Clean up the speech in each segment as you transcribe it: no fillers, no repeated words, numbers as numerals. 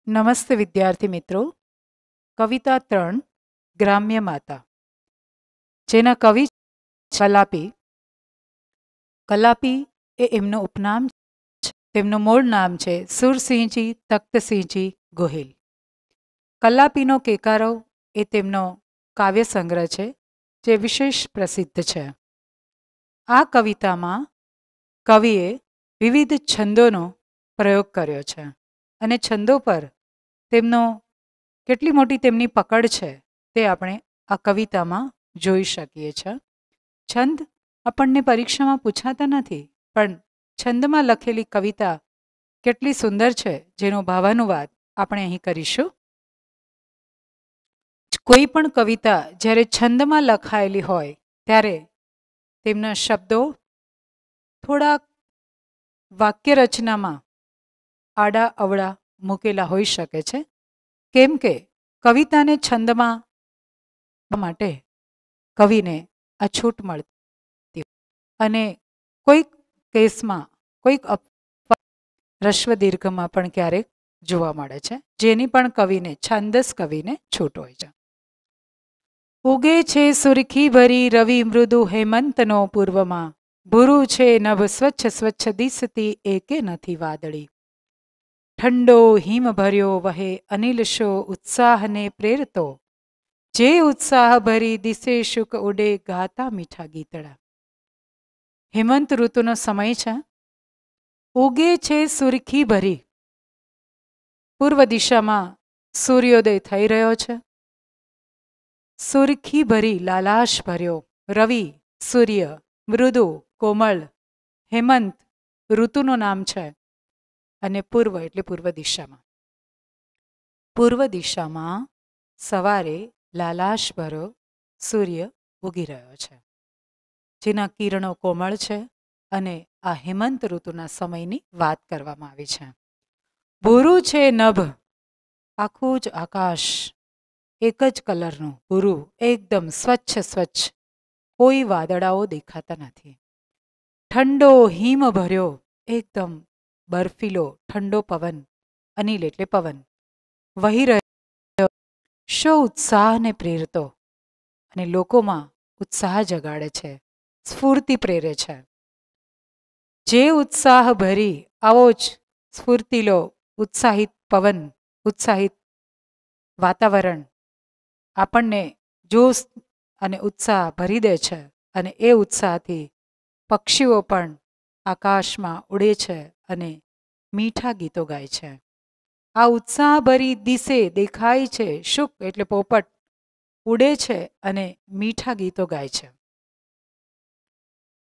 નમસ્તે વિદ્યાર્થી મિત્રો. કવિતા 3 ગ્રામ્ય માતા, જેના કવિ કલાપી. કલાપી એ એમનું ઉપનામ છે. તેમનું મૂળ નામ છે સુરસિંહજી તખ્તસિંહજી ગોહિલ. કલાપીનો કેકારો એ તેમનો કાવ્ય સંગ્રહ છે, જે વિશેષ પ્રસિદ્ધ છે. આ કવિતામાં કવિએ વિવિધ છંદોનો પ્રયોગ કર્યો છે અને છંદો પર તેમનો કેટલી મોટી તેમની પકડ છે તે આપણે આ કવિતામાં જોઈ શકીએ છીએ. છંદ આપણને પરીક્ષામાં પૂછાતા નથી, પણ છંદમાં લખેલી કવિતા કેટલી સુંદર છે જેનો ભાવાનુવાદ આપણે અહીં કરીશું. કોઈ પણ કવિતા જ્યારે છંદમાં લખાયેલી હોય ત્યારે તેમના શબ્દો થોડા વાક્ય રચનામાં આડા અવળા મૂકેલા હોઈ શકે છે, કેમ કે કવિતાને છંદમાં માટે કવિને આ છૂટ મળતી અને કોઈક કેસમાં કોઈક રસ્વ દીર્ઘમાં પણ ક્યારેક જોવા મળે છે, જેની પણ કવિને છાંદસ કવિને છૂટ હોય છે. ઉગે છે સુરખી ભરી રવિ મૃદુ હેમંતનો પૂર્વમાં, ભૂરું છે નભ સ્વચ્છ સ્વચ્છ દિસતી એકે નથી વાદળી. ઠંડો હિમ ભર્યો વહે અનિલ શો ઉત્સાહને પ્રેરતો, જે ઉત્સાહ ભરી દિશે શુક ઉડે ગાતા મીઠા ગીતડા. હેમંત ઋતુનો સમય છે. ઉગે છે સુરખી ભરી, પૂર્વ દિશામાં સૂર્યોદય થઈ રહ્યો છે. સુરખી ભરી લાલાશ ભર્યો, રવિ સૂર્ય મૃદુ કોમળ, હેમંત ઋતુનું નામ છે અને પૂર્વ એટલે પૂર્વ દિશામાં. પૂર્વ દિશામાં સવારે લાલાશ ભર્યો સૂર્ય ઉગી રહ્યો છે, જેના કિરણો કોમળ છે અને આ હેમંત ઋતુના સમયની વાત કરવામાં આવી છે. ભૂરું છે નભ, આખું જ આકાશ એક જ કલરનું ભૂરું, એકદમ સ્વચ્છ સ્વચ્છ, કોઈ વાદળાઓ દેખાતા નથી. ઠંડો હિમ ભર્યો, એકદમ બર્ફીલો ઠંડો પવન, અનિલ એટલે પવન, વહી રહ્યો, શો ઉત્સાહને પ્રેરતો, અને લોકોમાં ઉત્સાહ જગાડે છે, સ્ફૂર્તિ પ્રેરે છે. જે ઉત્સાહ ભરી, આવો જ સ્ફૂર્તિલો ઉત્સાહિત પવન, ઉત્સાહિત વાતાવરણ આપણને જોશ અને ઉત્સાહ ભરી દે છે, અને એ ઉત્સાહથી પક્ષીઓ પણ આકાશમાં ઉડે છે અને મીઠા ગીતો ગાય છે. આ ઉત્સાહભરી દિશે દેખાય છે, શુક એટલે પોપટ ઉડે છે અને મીઠા ગીતો ગાય છે.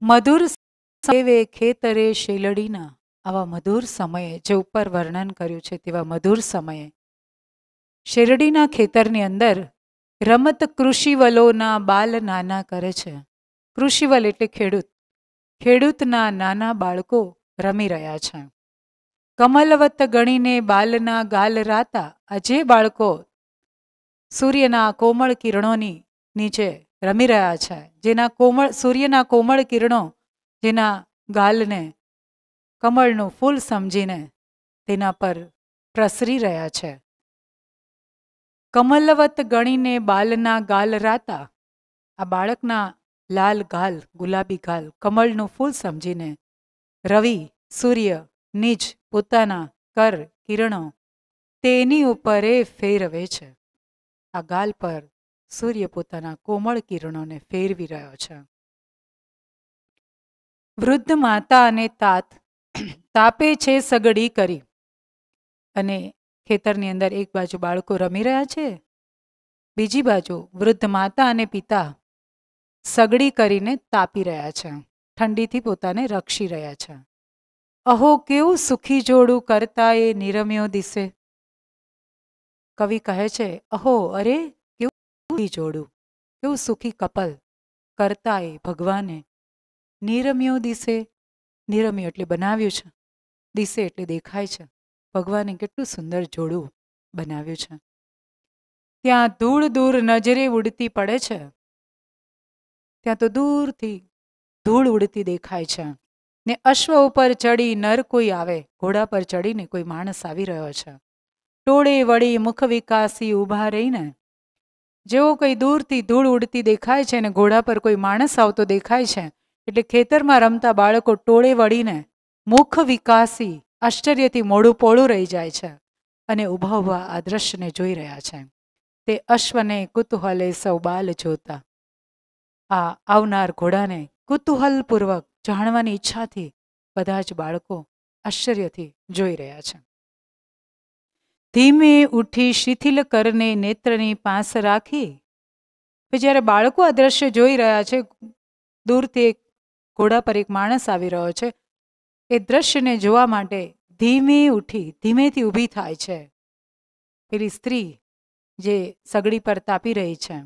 મધુર સેવે ખેતરે શેલડીના, આવા મધુર સમયે, જે ઉપર વર્ણન કર્યું છે તેવા મધુર સમયે શેરડીના ખેતરની અંદર રમત કૃષિવલોના બાલ નાના કરે છે. કૃષિવલ એટલે ખેડૂત, ખેડૂતના નાના બાળકો રમી રહ્યા છે. કમલવત ગણીને બાલના ગાલ રાતા, આ જે બાળકો સૂર્યના કોમળ કિરણોની નીચે રમી રહ્યા છે, જેના સૂર્યના કોમળ કિરણો જેના ગાલને કમળનું ફૂલ સમજીને તેના પર પ્રસરી રહ્યા છે. કમલવત ગણીને બાલના ગાલ રાતા, આ બાળકના લાલ ગાલ, ગુલાબી ગાલ કમળનું ફૂલ સમજીને રવિ સૂર્ય નિજ પોતાના કર કિરણો તેની ઉપર એ ફેરવે છે. આ ગાલ પર સૂર્ય પોતાના કોમળ કિરણોને ફેરવી રહ્યો છે. વૃદ્ધ માતા અને તાત તાપે છે સગડી કરી, અને ખેતરની અંદર એક બાજુ બાળકો રમી રહ્યા છે, બીજી બાજુ વૃદ્ધ માતા અને પિતા સગડી કરીને તાપી રહ્યા છે, ઠંડીથી પોતાને રક્ષી રહ્યા છે. અહો કેવું સુખી જોડું કરતા એ નિરમ્યો દિશે. કવિ કહે છે, અહો અરે કેવું સુખી જોડું, કેવું સુખી કપલ કરતા એ ભગવાને નિરમ્યો દિશે. નિરમ્યો એટલે બનાવ્યું છે, દિશે એટલે દેખાય છે. ભગવાને કેટલું સુંદર જોડું બનાવ્યું છે. ત્યાં દૂર દૂર નજરે ઉડતી પડે છે, ત્યાં તો દૂરથી ધૂળ ઉડતી દેખાય છે. ને અશ્વ ઉપર ચડી નર કોઈ આવે, ઘોડા પર ચડીને કોઈ માણસ આવી રહ્યો છે. ટોળે વળી મુખ વિકાસી ઊભા રહીને, જેવો કંઈ દૂરથી ધૂળ ઉડતી દેખાય છે અને ઘોડા પર કોઈ માણસ આવતો દેખાય છે, એટલે ખેતરમાં રમતા બાળકો ટોળે વળીને મુખ વિકાસી આશ્ચર્યથી મોઢું પોળું રહી જાય છે અને ઊભા ઊભા આ દ્રશ્યને જોઈ રહ્યા છે. તે અશ્વને કુતૂહલે સૌ બાલ જોતા. આ આવનાર ઘોડાને કુતૂહલપૂર્વક જાણવાની ઈચ્છાથી બધા જ બાળકો આશ્ચર્યથી જોઈ રહ્યા છે. ધીમે ઉઠી શિથિલ કરને નેત્રની પાસ રાખી. જ્યારે બાળકો આ દ્રશ્ય જોઈ રહ્યા છે, દૂરથી એક ઘોડા પર એક માણસ આવી રહ્યો છે, એ દ્રશ્યને જોવા માટે ધીમે ઉઠી ધીમેથી ઊભી થાય છે. પેલી સ્ત્રી જે સગડી પર તાપી રહી છે,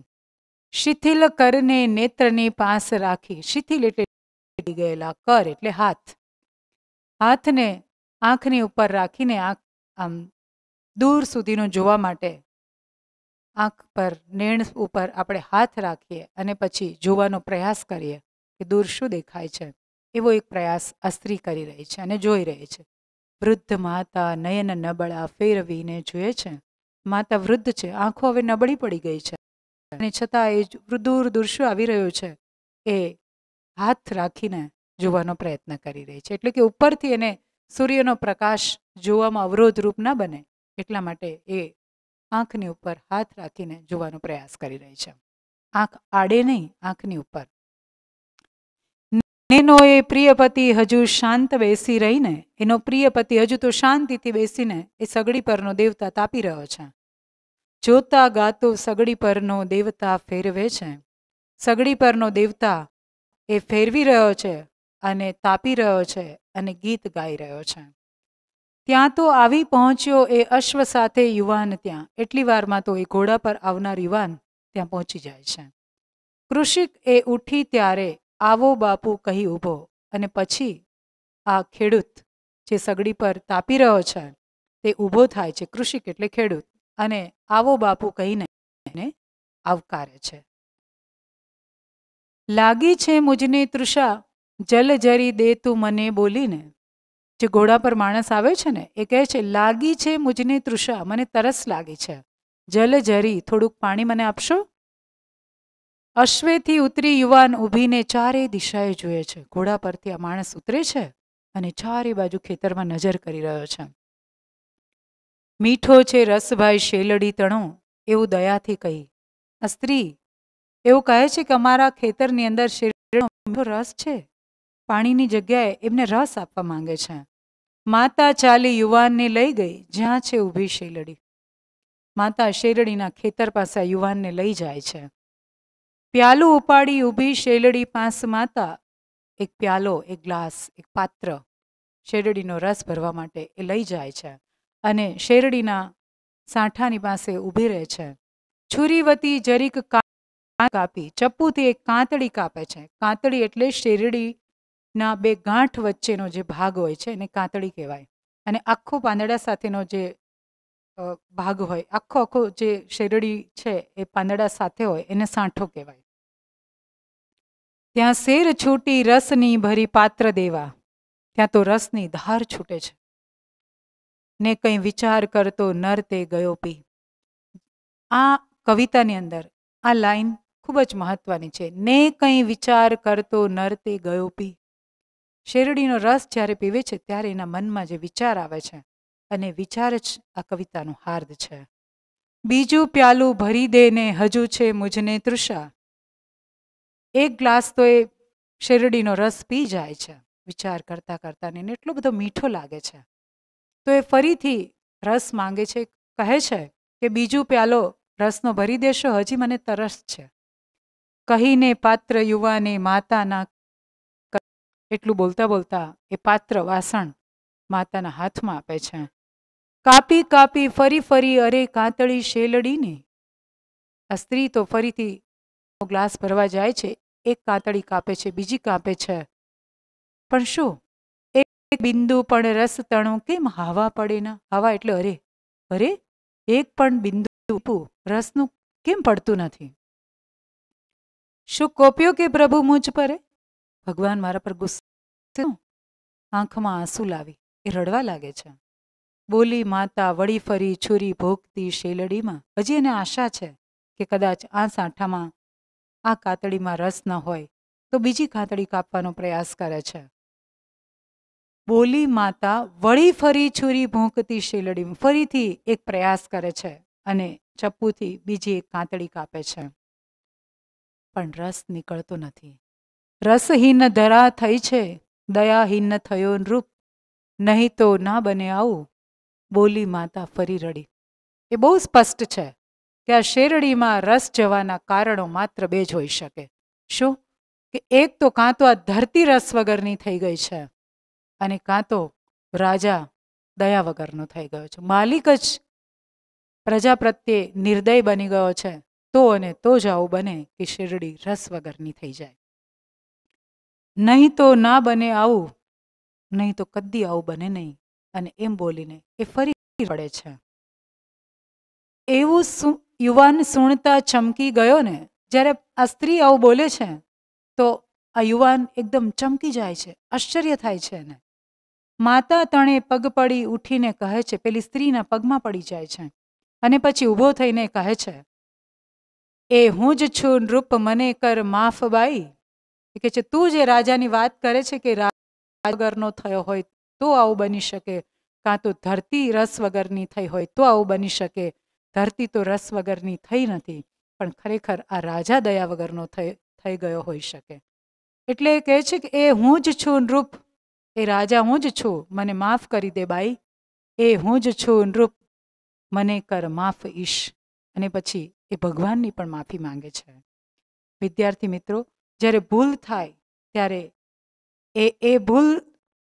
શિથિલ કરને નેત્રની પાસ રાખી. શિથિલ એટલે ગયેલા, કર એટલે હાથ. હાથને આંખની ઉપર રાખીને આમ દૂર સુધીનું જોવા માટે આંખ પર નેણ ઉપર આપણે હાથ રાખીએ અને પછી જોવાનો પ્રયાસ કરીએ કે દૂર શું દેખાય છે. એવો એક પ્રયાસ આ સ્ત્રી કરી રહી છે અને જોઈ રહી છે. વૃદ્ધ માતા નયન નબળા ફેરવીને જોઈએ છે. માતા વૃદ્ધ છે, આંખો હવે નબળી પડી ગઈ છે અને છતાં એ દૂર દૂર શું આવી રહ્યું છે એ હાથ રાખીને જોવાનો પ્રયત્ન કરી રહી છે. એટલે કે ઉપરથી એને સૂર્યનો પ્રકાશ જોવામાં અવરોધરૂપ ન બને એટલા માટે એ આંખની ઉપર હાથ રાખીને જોવાનો પ્રયાસ કરી રહી છે. આંખ આડે નહીં, આંખની ઉપર. એનો એ પ્રિયપતિ હજુ શાંત બેસી રહીને, એનો પ્રિયપતિ હજુ તો શાંતિથી બેસીને એ સગડી પરનો દેવતા તાપી રહ્યો છે. જોતા ગાતો સગડી પરનો દેવતા ફેરવે છે. સગડી પરનો દેવતા એ ફેરવી રહ્યો છે અને તાપી રહ્યો છે અને ગીત ગાઈ રહ્યો છે. ત્યાં તો આવી પહોંચ્યો એ અશ્વ સાથે યુવાન ત્યાં. એટલી વારમાં તો એ ઘોડા પર આવનાર યુવાન ત્યાં પહોંચી જાય છે. કૃષિક એ ઉઠી ત્યારે આવો બાપુ કહી ઊભો, અને પછી આ ખેડૂત જે સગડી પર તાપી રહ્યો છે તે ઊભો થાય છે. કૃષિક એટલે ખેડૂત, અને આવો બાપુ કહીને એને આવકારે છે. લાગી છે મુજને તૃષા, જલ જરી દે તું મને બોલીને. જે ઘોડા પર માણસ આવે છે ને એ કહે છે, લાગી છે મુજને તૃષા, મને તરસ લાગી છે, જલ જરી થોડુંક પાણી મને આપશો. અશ્વેથી ઉતરી યુવાન ઊભીને ચારે દિશાએ જોઈએ છે. ઘોડા પરથી આ માણસ ઉતરે છે અને ચારે બાજુ ખેતરમાં નજર કરી રહ્યો છે. મીઠો છે રસભાઈ શેલડી તણો, એવું દયાથી કહી. આ સ્ત્રી એવું કહે છે કે અમારા ખેતરની અંદર શેરડીનો મીઠો રસ છે. પાણીની જગ્યાએ એમને રસ આપવા માંગે છે. માતા ચાલી યુવાનને લઈ ગઈ જ્યાં છે ઊભી શેલડી. માતા શેરડીના ખેતર પાસે યુવાનને લઈ જાય છે. પ્યાલું ઉપાડી ઊભી શેલડી પાસ માતા એક પ્યાલો, એક ગ્લાસ, એક પાત્ર શેરડીનો રસ ભરવા માટે એ લઈ જાય છે અને શેરડીના સાંઠાની પાસે ઊભી રહે છે. છુરીવતી જરીક કાપી, ચપ્પુથી એક કાંતળી કાપે છે. કાંતળી એટલે શેરડીના બે ગાંઠ વચ્ચેનો જે ભાગ હોય છે એને કાંતળી કહેવાય. અને આખો પાંદડા સાથેનો જે ભાગ હોય, આખો જે શેરડી છે એ પાંદડા સાથે હોય એને સાંઠો કહેવાય. ત્યાં શેર છૂટી રસની ભરી પાત્ર દેવા. ત્યાં તો રસની ધાર છૂટે છે. ને કંઈ વિચાર કરતો નર તે ગયો પી. આ કવિતાની અંદર આ લાઈન ખૂબ જ મહત્વની છે. ને કંઈ વિચાર કરતો નર તે ગયો પી. શેરડીનો રસ જ્યારે પીવે છે ત્યારે એના મનમાં જે વિચાર આવે છે અને વિચાર જ આ કવિતાનો હાર્દ છે. બીજું પ્યાલું ભરી દે ને હજુ છે મુજને તૃષા. એક ગ્લાસ તો એ શેરડીનો રસ પી જાય છે વિચાર કરતા કરતા, ને એટલો બધો મીઠો લાગે છે તો એ ફરીથી રસ માંગે છે. કહે છે કે બીજું પ્યાલો રસનો ભરી દેશો, હજી મને તરસ છે. કહીને પાત્ર યુવાને માતાના, એટલું બોલતા બોલતા એ પાત્ર વાસણ માતાના હાથમાં આપે છે. કાપી કાપી ફરી ફરી અરે કાંતળી શેલડીને. આ સ્ત્રી તો ફરીથી ગ્લાસ ભરવા જાય છે. એક કાંતળી કાપે છે, બીજી કાપે છે, પણ શું એક બિંદુ પણ રસ તણું કેમ હાવા પડે ના. હાવા એટલે અરે, અરે એક પણ બિંદુ રસનું કેમ પડતું નથી. શું કોપ્યો કે પ્રભુ મુજ પર, ભગવાન મારા પર ગુસ્સે. આંખમાં આંસુ લાવી એ રડવા લાગે છે. બોલી માતા વળી ફરી છુરી ભોગતી શેલડીમાં. હજી એને આશા છે કે કદાચ આ સાંઠામાં, આ કાતડીમાં રસ ન હોય તો બીજી કાતડી કાપવાનો પ્રયાસ કરે છે. બોલી માતા વળી ફરી છુરી ભોંકતી શેલડીમાં. ફરીથી એક પ્રયાસ કરે છે અને ચપ્પુથી બીજી એક કાતડી કાપે છે, પણ રસ નીકળતો નથી. રસહીન ધરા થઈ છે, દયાહીન થયો નૃપ, નહીં તો ના બને આવું. બોલી માતા ફરી રડી. એ બહુ સ્પષ્ટ છે કે આ શેરડીમાં રસ જવાના કારણો માત્ર બે જ હોઈ શકે. શું? કે એક તો કાં તો આ ધરતી રસ વગરની થઈ ગઈ છે, અને કાં તો રાજા દયા વગરનો થઈ ગયો છે. માલિક જ પ્રજા પ્રત્યે નિર્દય બની ગયો છે. તો અને તો જ આવું બને કે શેરડી રસ વગરની થઈ જાય. નહીં તો ના બને આવું, નહીં તો કદી આવું બને નહીં. અને એમ બોલીને એ ફરી પડે છે. એવું યુવાન સુણતા ચમકી ગયો ને. જ્યારે આ સ્ત્રી આવું બોલે છે તો આ યુવાન એકદમ ચમકી જાય છે, આશ્ચર્ય થાય છે એને. માતા તણે પગ પડી ઉઠીને કહે છે, પેલી સ્ત્રીના પગમાં પડી જાય છે અને પછી ઊભો થઈને કહે છે, એ હું જ છું નૃપ મને કર માફ બાઈ. એ કહે છે, તું જે રાજાની વાત કરે છે કે રાજા વગરનો થયો હોય તો આવું બની શકે, કાં તો ધરતી રસ વગરની થઈ હોય તો આવું બની શકે. ધરતી તો રસ વગરની થઈ નથી, પણ ખરેખર આ રાજા દયા વગરનો થઈ ગયો હોઈ શકે. એટલે કહે છે કે એ હું જ છું નૃપ, એ રાજા હું જ છું, મને માફ કરી દે બાઈ. એ હું જ છું નૃપ મને કર માફ ઈશ. અને પછી એ ભગવાનની પણ માફી માંગે છે. વિદ્યાર્થી મિત્રો, જ્યારે ભૂલ થાય ત્યારે એ ભૂલ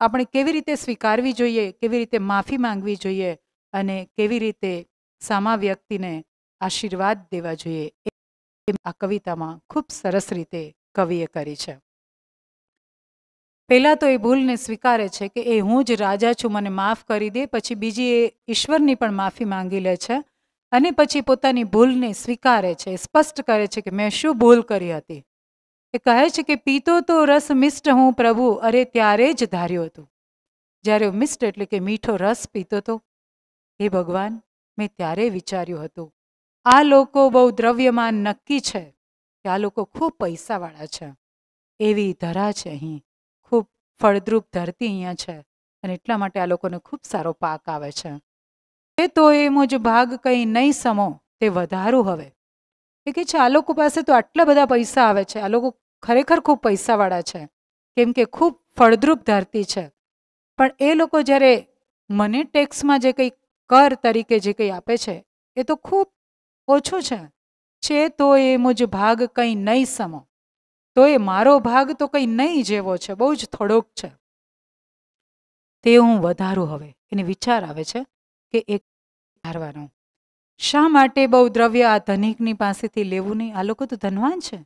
આપણે કેવી રીતે સ્વીકારવી જોઈએ, કેવી રીતે માફી માંગવી જોઈએ અને કેવી રીતે સામા વ્યક્તિને આશીર્વાદ દેવા જોઈએ, એ આ કવિતામાં ખૂબ સરસ રીતે કવિએ કરી છે. પહેલાં તો એ ભૂલને સ્વીકારે છે કે એ હું જ રાજા છું, મને માફ કરી દે. પછી બીજી એ ઈશ્વરની પણ માફી માંગી લે છે અને પછી પોતાની ભૂલને સ્વીકારે છે, સ્પષ્ટ કરે છે કે મેં શું ભૂલ કરી હતી. એ કહે છે કે પીતો તો રસ મિષ્ટ હું પ્રભુ, અરે ત્યારે જ ધાર્યું હતું. જ્યારે મિષ્ટ એટલે કે મીઠો રસ પીતો તો, હે ભગવાન, મેં ત્યારે વિચાર્યું હતું આ લોકો બહુ દ્રવ્યમાન નક્કી છે કે આ લોકો ખૂબ પૈસાવાળા છે. એવી ધરા છે અહીં, ખૂબ ફળદ્રુપ ધરતી અહીંયા છે અને એટલા માટે આ લોકોને ખૂબ સારો પાક આવે છે. એ તો એ મુજ ભાગ કંઈ નહીં સમો તે વધારું હવે. એ કે છે આ લોકો પાસે તો આટલા બધા પૈસા આવે છે, આ લોકો ખરેખર ખૂબ પૈસાવાળા છે, કેમ કે ખૂબ ફળદ્રુપ ધરતી છે. પણ એ લોકો જ્યારે મને ટેક્સમાં જે કંઈ કર તરીકે જે કંઈ આપે છે એ તો ખૂબ ઓછું છે. તો એ મુજ ભાગ કંઈ નહીં સમો, તો એ મારો ભાગ તો કંઈ નહીં જેવો છે, બહુ જ થોડોક છે. તે હું વધારું હવે. એને વિચાર આવે છે કે એક વધારવાનો. શા માટે બહુ દ્રવ્ય આ ધનિકની પાસેથી લેવું નહીં? આ લોકો તો ધનવાન છે,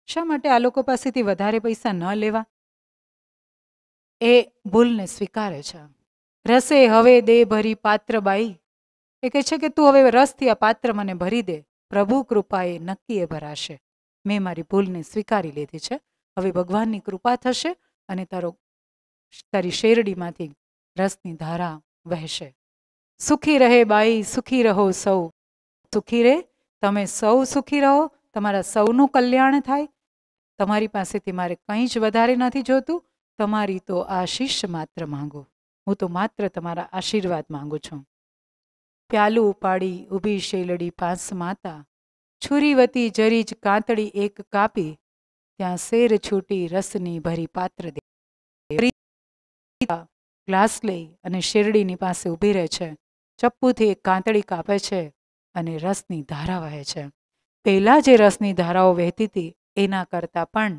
શા માટે આ લોકો પાસેથી વધારે પૈસા ન લેવા? એ ભૂલને સ્વીકારે છે. રસે હવે દે ભરી પાત્ર બાઈ. એ કહે છે કે તું હવે રસથી આ પાત્ર મને ભરી દે, પ્રભુ કૃપાએ નક્કી એ ભરાશે. મેં મારી ભૂલને સ્વીકારી લીધી છે, હવે ભગવાનની કૃપા થશે અને તારી શેરડીમાંથી રસની ધારા વહેશે. સુખી રહે બાઈ, સુખી રહો સૌ. સુખી રહે, તમે સૌ સુખી રહો, તમારા સૌનું કલ્યાણ થાય. તમારી પાસેથી મારે કંઈ જ વધારે નથી જોતું, તમારી તો આશીષ માત્ર માંગુ. હું તો માત્ર તમારા આશીર્વાદ માંગુ છું. પ્યાલું ઉપાડી ઊભી શેલડી પાસ માતા, છુરીવતી જરી જ કાંતળી એક કાપી, ત્યાં શેર છૂટી રસની ભરી પાત્ર દે. ગ્લાસ લઈ અને શેરડીની પાસે ઊભી રહે છે, ચપ્પુથી એક કાંતળી કાપે છે અને રસની ધારા વહે છે. પહેલાં જે રસની ધારાઓ વહેતી હતી એના કરતાં પણ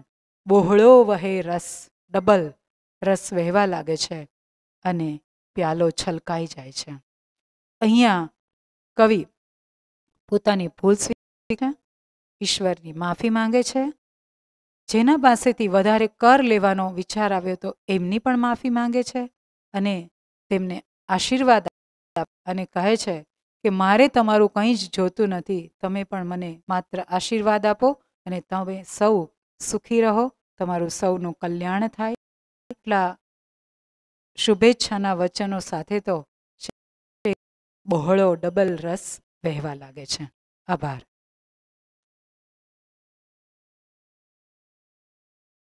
બહોળો વહે રસ, ડબલ રસ વહેવા લાગે છે અને પ્યાલો છલકાઈ જાય છે. અહીંયા કવિ પોતાની ભૂલ સ્વીકારે છે, ઈશ્વરની માફી માંગે છે. જેના પાસેથી વધારે કર લેવાનો વિચાર આવ્યો તો એમની પણ માફી માંગે છે અને તેમને આશીર્વાદ અને કહે છે કે મારે તમારું કંઈ જ જોતું નથી, તમે પણ મને માત્ર આશીર્વાદ આપો અને તમે સૌ સુખી રહો, તમારું સૌનું કલ્યાણ થાય. એટલા શુભેચ્છાના વચનો સાથે તો બહોળો ડબલ રસ વહેવા લાગે છે. આભાર.